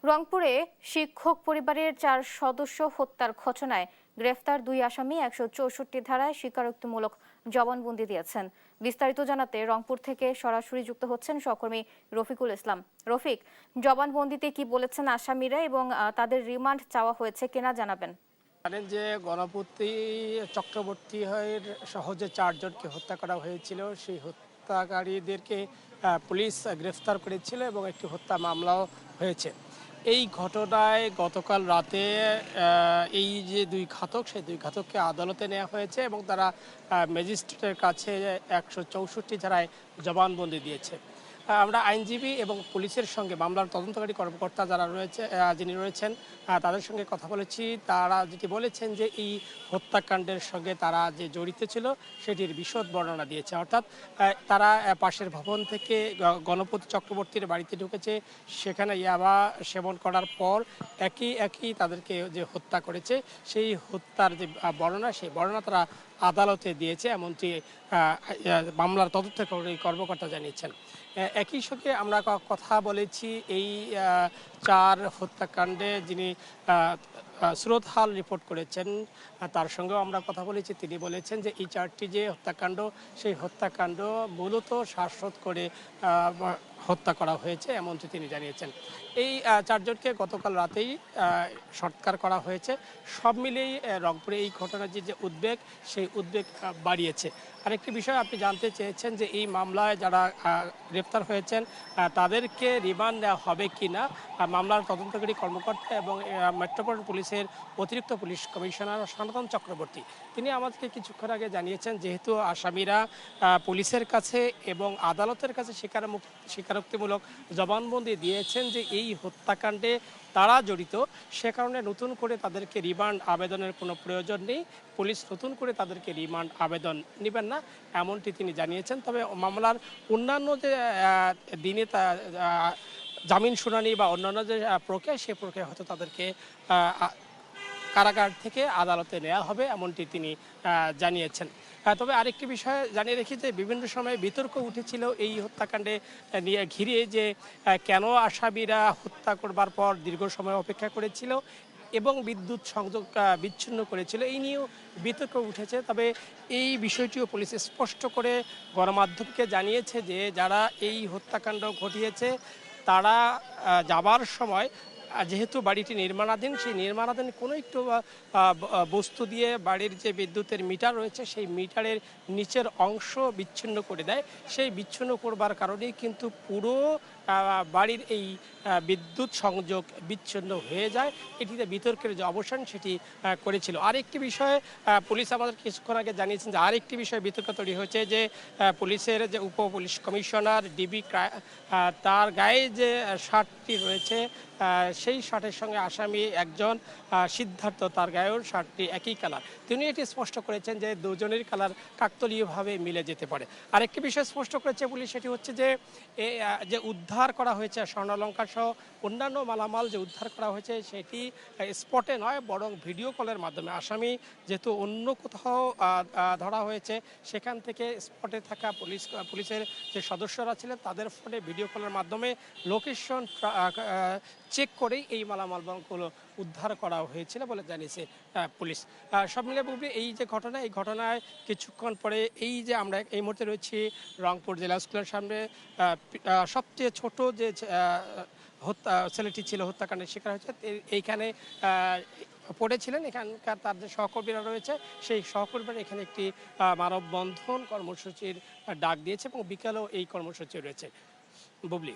রংপুরে শিক্ষক পরিবারের 4 সদস্য হত্যার ঘটনায় গ্রেফতার 2 আসামি 164 ধারায় স্বীকারোক্তিমূলক জবানবন্দি দিয়েছেন। বিস্তারিত জানাতে রংপুর থেকে সরাসরি যুক্ত হচ্ছেন সহকর্মী রফিকুল ইসলাম। রফিক, জবানবন্দিতে কি বলেছেন আসামিরা এবং তাদের রিমান্ড চাওয়া হয়েছে কিনা জানাবেন। জানেন যে গণপতি চক্রবর্তীর সহ যে 4 জনকে হত্যা করা হয়েছিল, সেই হত্যাকারীদেরকে পুলিশ গ্রেফতার করেছিল এবং একটি হত্যা মামলাও হয়েছে। এই ঘটনায় গতকাল রাতে এই যে 2 ঘাতক, সেই 2 ঘাতককে আদালতে নেওয়া হয়েছে এবং তারা ম্যাজিস্ট্রেটের কাছে 164 ধারায় জবানবন্দি দিয়েছে। আমরা আইনজীবী এবং পুলিশের সঙ্গে মামলার তদন্তকারী কর্মকর্তা যারা যিনি রয়েছেন তাদের সঙ্গে কথা বলেছি। তারা যেটি বলেছেন যে এই হত্যাকাণ্ডের সঙ্গে তারা যে জড়িত ছিল সেটির বিশদ বর্ণনা দিয়েছে। অর্থাৎ তারা পাশের ভবন থেকে গণপতি চক্রবর্তীর বাড়িতে ঢুকেছে, সেখানে ইয়াবা সেবন করার পর একই তাদেরকে যে হত্যা করেছে সেই হত্যার যে বর্ণনা, সেই বর্ণনা তারা আদালতে দিয়েছে, এমনটি মামলার তদন্তকারী কর্মকর্তা জানিয়েছেন। একই সঙ্গে আমরা কথা বলেছি এই 4 হত্যাকাণ্ডে যিনি সুরতহাল রিপোর্ট করেছেন তার সঙ্গেও আমরা কথা বলেছি। তিনি বলেছেন যে এই 4টি যে হত্যাকাণ্ড, সেই হত্যাকাণ্ড মূলত শ্বাসরোধ করে হত্যা করা হয়েছে, এমনটি তিনি জানিয়েছেন। এই 4 জনকে গতকাল রাতেই সৎকার করা হয়েছে। সব মিলিয়েই রংপুরে এই ঘটনার যে উদ্বেগ, সেই উদ্বেগ বাড়িয়েছে। আরেকটি বিষয় আপনি জানতে চেয়েছেন যে এই মামলায় যারা গ্রেপ্তার হয়েছেন তাদেরকে রিমান্ড দেওয়া হবে কি না। মামলার তদন্তকারী কর্মকর্তা এবং মেট্রোপলিটন পুলিশের অতিরিক্ত পুলিশ কমিশনার সনাতন চক্রবর্তী তিনি আমাদেরকে কিছুক্ষণ আগে জানিয়েছেন, যেহেতু আসামিরা পুলিশের কাছে এবং আদালতের কাছে স্বীকারোক্তিমূলক জবানবন্দি দিয়েছেন যে এই হত্যাকাণ্ডে তারা জড়িত, সে কারণে নতুন করে তাদেরকে রিমান্ড আবেদনের কোনো প্রয়োজন নেই। পুলিশ নতুন করে তাদেরকে রিমান্ড আবেদন নেবেন না, এমনটি তিনি জানিয়েছেন। তবে মামলার অন্যান্য যে দিনে জামিন শুনানি বা অন্যান্য যে প্রক্রিয়া, সেই প্রক্রিয়া হয়তো তাদেরকে কারাগার থেকে আদালতে নেওয়া হবে, এমনটি তিনি জানিয়েছেন। তবে আরেকটি বিষয় জানিয়ে রেখি যে বিভিন্ন সময়ে বিতর্ক উঠেছিল এই হত্যাকাণ্ডে নিয়ে ঘিরে, যে কেন আসামিরা হত্যা করবার পর দীর্ঘ সময় অপেক্ষা করেছিল এবং বিদ্যুৎ সংযোগ বিচ্ছিন্ন করেছিল, এই নিয়েও বিতর্ক উঠেছে। তবে এই বিষয়টিও পুলিশ স্পষ্ট করে গণমাধ্যমকে জানিয়েছে যে যারা এই হত্যাকাণ্ড ঘটিয়েছে তারা যাবার সময়, যেহেতু বাড়িটি নির্মাণাধীন, সেই নির্মাণাধীন কোনো একটু বস্তু দিয়ে বাড়ির যে বিদ্যুতের মিটার রয়েছে সেই মিটারের নিচের অংশ বিচ্ছিন্ন করে দেয়। সেই বিচ্ছিন্ন করবার কারণেই কিন্তু পুরো বাড়ির এই বিদ্যুৎ সংযোগ বিচ্ছিন্ন হয়ে যায়। এটিতে বিতর্কের যে অবসান সেটি করেছিল। আরেকটি বিষয়ে পুলিশ আমাদের কিছুক্ষণ আগে জানিয়েছেন যে আরেকটি বিষয়ে বিতর্ক তৈরি হয়েছে, যে পুলিশের যে উপ পুলিশ কমিশনার ডিবি তার গায়ে যে শার্টটি রয়েছে সেই শার্টের সঙ্গে আসামি একজন সিদ্ধার্থ, তার গায়েও শার্টটি একই কালার। তিনি এটি স্পষ্ট করেছেন যে দুজনের কালার কাকতালীয়ভাবে মিলে যেতে পারে। আরেকটি বিষয় স্পষ্ট করেছে পুলিশ, সেটি হচ্ছে যে যে উদ্ধার করা হয়েছে স্বর্ণালঙ্কার সহ অন্যান্য মালামাল যে উদ্ধার করা হয়েছে সেটি স্পটে নয়, বরং ভিডিও কলের মাধ্যমে। আসামি যেহেতু অন্য কোথাও ধরা হয়েছে, সেখান থেকে স্পটে থাকা পুলিশের যে সদস্যরা ছিলেন তাদের ফোনে ভিডিও কলের মাধ্যমে লোকেশন চেক করেই এই মালামালগুলো উদ্ধার করা হয়েছিল বলে জানিয়েছে পুলিশ। সব মিলে বলবে এই যে ঘটনা, এই ঘটনায় কিছুক্ষণ পরে এই যে আমরা এই মুহূর্তে রয়েছি রংপুর জেলা স্কুলের সামনে, সবচেয়ে ছোট যে ছেলেটি ছিল হত্যাকাণ্ডের শিকার হয়েছে, এইখানে পড়েছিলেন। এখানকার তার যে সহকর্মীরা রয়েছে সেই সহকর্মীরা এখানে একটি মানববন্ধন কর্মসূচির ডাক দিয়েছে এবং বিকালেও এই কর্মসূচি রয়েছে। বুবলি।